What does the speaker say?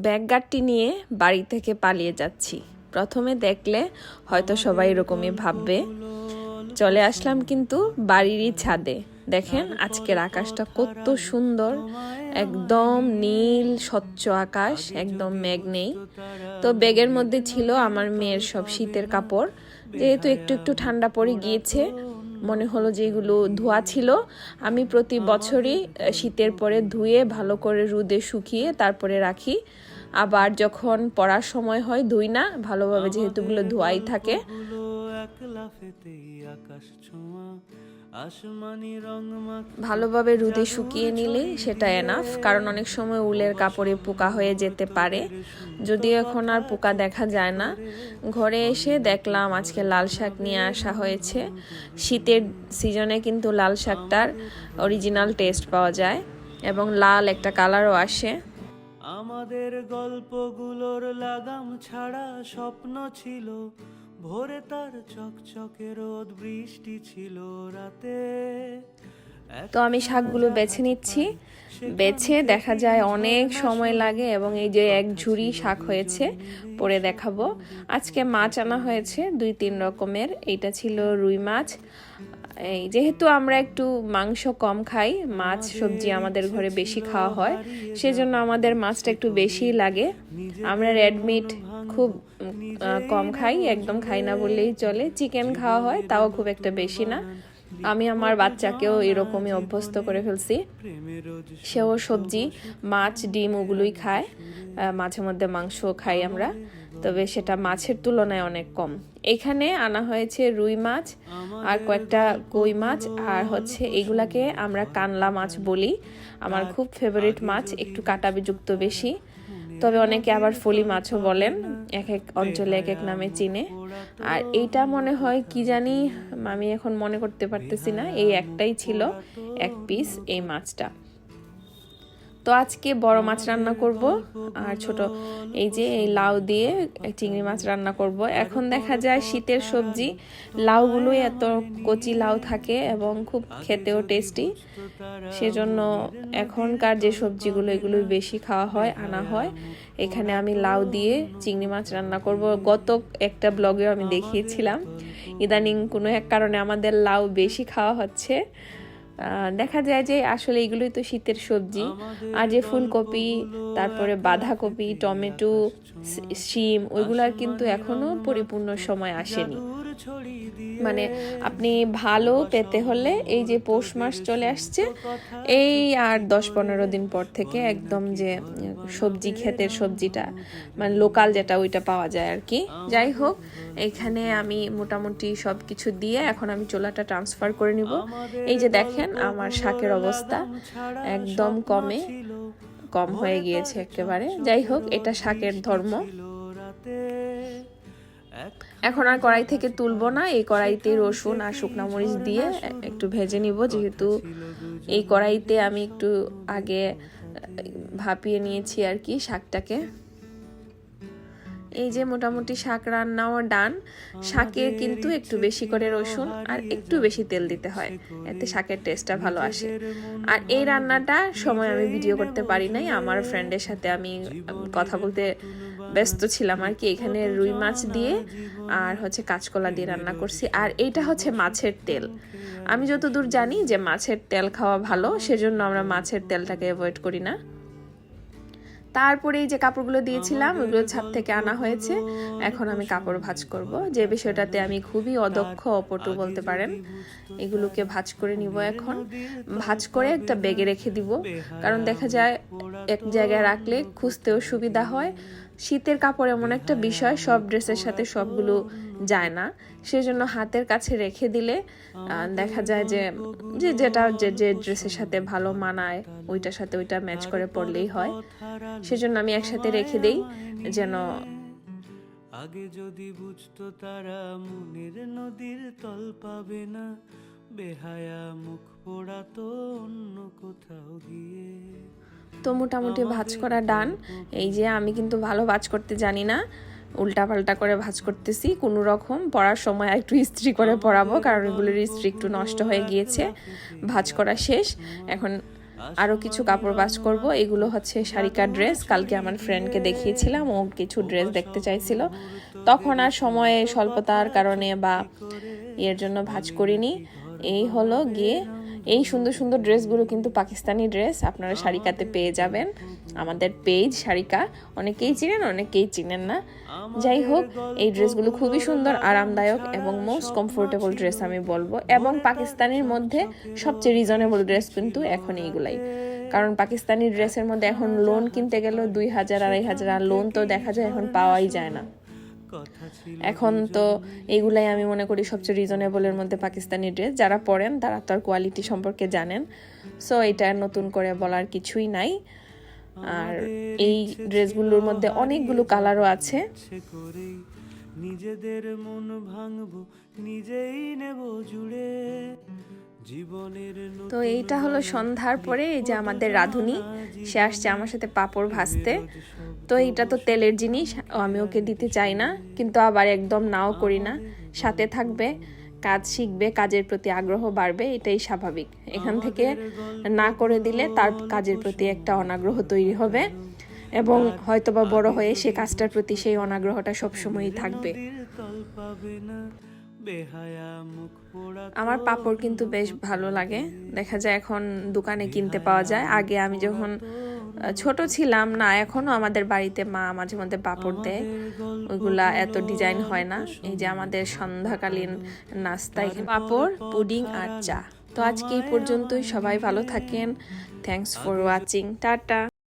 ব্যাগগাড়টি নিয়ে বাড়ি থেকে পালিয়ে যাচ্ছি। প্রথমে দেখলে হয়তো সবাই এরকমই ভাববে। চলে আসলাম কিন্তু বাড়িরই ছাদে। দেখেন আজকের আকাশটা কত সুন্দর, একদম নীল স্বচ্ছ আকাশ, একদম মেঘ নেই। তো ব্যাগের মধ্যে ছিল আমার মেয়ের সব শীতের কাপড়। যেহেতু একটু একটু ঠান্ডা পড়ে গিয়েছে, মনে হলো যে এগুলো ধোয়া ছিল। আমি প্রতি বছরই শীতের পরে ধুয়ে ভালো করে রোদে শুকিয়ে তারপরে রাখি। আবার যখন পড়ার সময় হয় ধুই না ভালোভাবে, যেহেতু এগুলো ধোয়াই থাকে। ভালোভাবে রোদে শুকিয়ে নিলে সেটা এনাফ, কারণ অনেক সময় উলের কাপড়ে পোকা হয়ে যেতে পারে। যদিও এখন আর পোকা দেখা যায় না। ঘরে এসে দেখলাম আজকে লাল শাক নিয়ে আসা হয়েছে। শীতের সিজনে কিন্তু লাল শাকটার অরিজিনাল টেস্ট পাওয়া যায় এবং লাল একটা কালারও আসে। আমাদের গল্পগুলোর লাগাম ছাড়া স্বপ্ন ছিল, ভোরে তার চকচকে রোদ, বৃষ্টি ছিল রাতে। তো আমি শাকগুলো বেছে নিচ্ছি। বেছে দেখা যায় অনেক সময় লাগে এবং এই যে এক ঝুড়ি শাক হয়েছে, পরে দেখাবো। আজকে মাছ আনা হয়েছে 2-3 রকমের। এইটা ছিল রুই মাছ। এই যেহেতু আমরা একটু মাংস কম খাই, মাছ সবজি আমাদের ঘরে বেশি খাওয়া হয়, সেজন্য আমাদের মাছটা একটু বেশি লাগে। আমরা রেড মিট খুব কম খাই, একদম খাই না বললেই চলে। চিকেন খাওয়া হয়, তাও খুব একটা বেশি না। আমি আমার বাচ্চাকেও এরকমই অভ্যস্ত করে ফেলছি। সেও সবজি, মাছ, ডিম ওগুলোই খায়। মাঝে মধ্যে মাংস খাই আমরা, তবে সেটা মাছের তুলনায় অনেক কম। এখানে আনা হয়েছে রুই মাছ আর কয়েকটা কই মাছ, আর হচ্ছে এগুলাকে আমরা কানলা মাছ বলি। আমার খুব ফেভারিট মাছ, একটু কাঁটা যুক্ত বেশি। তবে অনেকে আবার ফলি মাছও বলেন, এক এক অঞ্চলে এক এক নামে চিনে। আর এইটা মনে হয় কি জানি, আমি এখন মনে করতে পারতেছি না। এই একটাই ছিল এক পিস এই মাছটা। তো আজকে বড় মাছ রান্না করব আর ছোট এই যে এই লাউ দিয়ে চিংড়ি মাছ রান্না করব। এখন দেখা যায় শীতের সবজি লাউগুলোই এত কচি লাউ থাকে এবং খুব খেতেও টেস্টি। সেজন্য এখনকার যে সবজিগুলো এগুলোই বেশি খাওয়া হয়, আনা হয়। এখানে আমি লাউ দিয়ে চিংড়ি মাছ রান্না করব। গত একটা ব্লগেও আমি দেখিয়েছিলাম। ইদানিং কোনো এক কারণে আমাদের লাউ বেশি খাওয়া হচ্ছে। দেখা যায় যে আসলে এগুলোই তো শীতের সবজি। আর যে ফুলকপি, তারপরে বাঁধাকপি, টমেটো, শিম, ওইগুলার কিন্তু এখনো পরিপূর্ণ সময় আসেনি। মানে আপনি ভালো পেতে হলে এই যে পৌষ মাস চলে আসছে, এই আর 10-15 দিন পর থেকে একদম যে সবজি, ক্ষেতের সবজিটা মানে লোকাল যেটা, ওইটা পাওয়া যায় আর কি। যাই হোক, এখানে আমি মোটামুটি সব কিছু দিয়ে এখন আমি চুলাটা ট্রান্সফার করে নিব। এই যে দেখেন আমার শাকের অবস্থা একদম কম হয়ে গিয়েছে একেবারে। যাই হোক, এটা শাকের ধর্ম। এখন আর কড়াই থেকে তুলবো না, এই কড়াইতে রসুন আর শুকনা মরিচ দিয়ে একটু ভেজে নিব, যেহেতু এই কড়াইতে আমি একটু আগে ভাপিয়ে নিয়েছি আর কি শাকটাকে। এই যে মোটামুটি শাক রান্নাও ডান। শাকে কিন্তু একটু বেশি করে রসুন আর একটু বেশি তেল দিতে হয়, এতে শাকের টেস্টটা ভালো আসে। আর এই রান্নাটা সময় আমি ভিডিও করতে পারি নাই, আমার ফ্রেন্ডের সাথে আমি কথা বলতে ব্যস্ত ছিলাম আর কি। এখানে রুই মাছ দিয়ে আর হচ্ছে কাঁচকলা দিয়ে রান্না করছি। আর এইটা হচ্ছে মাছের তেল। আমি যতদূর জানি যে মাছের তেল খাওয়া ভালো, সেজন্য আমরা মাছের তেলটাকে অ্যাভয়েড করি না। তারপরে এই যে কাপড়গুলো দিয়েছিলাম ওইগুলো ছাদ থেকে আনা হয়েছে। এখন আমি কাপড় ভাঁজ করব, যে বিষয়টাতে আমি খুবই অদক্ষ, অপটু বলতে পারেন। এগুলোকে ভাঁজ করে নিব। এখন ভাঁজ করে একটা ব্যাগে রেখে দিব, কারণ দেখা যায় এক জায়গায় রাখলে খুঁজতেও সুবিধা হয়। শীতের কাপড় এমন একটা বিষয়, সব ড্রেসের সাথে সবগুলো যায় না, সেজন্য হাতের কাছে রেখে দিলে দেখা যায় যে যেটা যে ড্রেসের সাথে ভালো মানায় ওইটার সাথে ওইটা ম্যাচ করে পরলেই হয়। সেজন্য আমি একসাথে রেখে দেই, যেন আগে যদি বুঝতো তারা মনের নদীর তল পাবে না, বেহায়া মুখ পোড়াতো অন্য কোথাও গিয়ে। তো মোটামুটি ভাঁজ করা ডান। এই যে আমি কিন্তু ভালো ভাঁজ করতে জানি না, উল্টা পাল্টা করে ভাঁজ করতেছি কোনো রকম। পরার সময় একটু ইস্ত্রি করে পরাবো, কারণ এগুলোর ইস্ত্রি একটু নষ্ট হয়ে গিয়েছে। ভাঁজ করা শেষ। এখন আরও কিছু কাপড় বাছ করব। এগুলো হচ্ছে শারিকা ড্রেস, কালকে আমার ফ্রেন্ডকে দেখিয়েছিলাম, ও কিছু ড্রেস দেখতে চাইছিল, তখন আর সময়ে স্বল্পতার কারণে বা এর জন্য ভাঁজ করিনি। এই হলো গিয়ে এই সুন্দর সুন্দর ড্রেসগুলো কিন্তু পাকিস্তানি ড্রেস, আপনারা শারিকাতে পেয়ে যাবেন। আমাদের পেজ শারিকা, অনেকেই চিনেন অনেকেই চিনেন না। যাই হোক, এই ড্রেসগুলো খুবই সুন্দর, আরামদায়ক এবং মোস্ট কমফোর্টেবল ড্রেস আমি বলবো। এবং পাকিস্তানির মধ্যে সবচেয়ে রিজনেবল ড্রেস কিন্তু এখন এইগুলাই, কারণ পাকিস্তানি ড্রেসের মধ্যে এখন লোন কিনতে গেলেও 2000 2500, আর লোন তো দেখা যায় এখন পাওয়াই যায় না। এখন তো এইগুলাই আমি মনে করি সবচেয়ে রিজনেবলের মধ্যে পাকিস্তানি ড্রেস। যারা পরেন তারা তার কোয়ালিটি সম্পর্কে জানেন, সো এটা নতুন করে বলার কিছুই নাই। আর এই ড্রেসগুলোর মধ্যে অনেকগুলো কালারও আছে। নিজেদের মন ভাঙবো, নিজেই নেব জুড়ে জীবনের। তো এইটা হলো সন্ধ্যার পরে, এই যে আমাদের রাধুনি, সে আসছে আমার সাথে পাপড় ভাজতে। তো এইটা তো তেলের জিনিস, আমি ওকে দিতে চাই না, কিন্তু আবার একদম নাও করি না। সাথে থাকবে, কাজ শিখবে, কাজের প্রতি আগ্রহ বাড়বে, এটাই স্বাভাবিক। এখান থেকে না করে দিলে তার কাজের প্রতি একটা অনাগ্রহ তৈরি হবে, এবং হয়তোবা বড় হয়ে সে কাজটার প্রতি সেই অনাগ্রহটা সবসময়ই থাকবে। আমার পাপড় কিন্তু বেশ ভালো লাগে, দেখা যায় এখন দোকানে কিনতে পাওয়া যায়। আগে আমি যখন ছোট ছিলাম না, এখনো আমাদের বাড়িতে মা মাঝে মধ্যে পাপড় দেয়, ওইগুলা এত ডিজাইন হয় না। এই যে আমাদের সন্ধ্যাকালীন নাস্তা, এখানে পাপড়, পুডিং আর চা। তো আজকে এই পর্যন্তই, সবাই ভালো থাকেন। Thanks for watching, tata.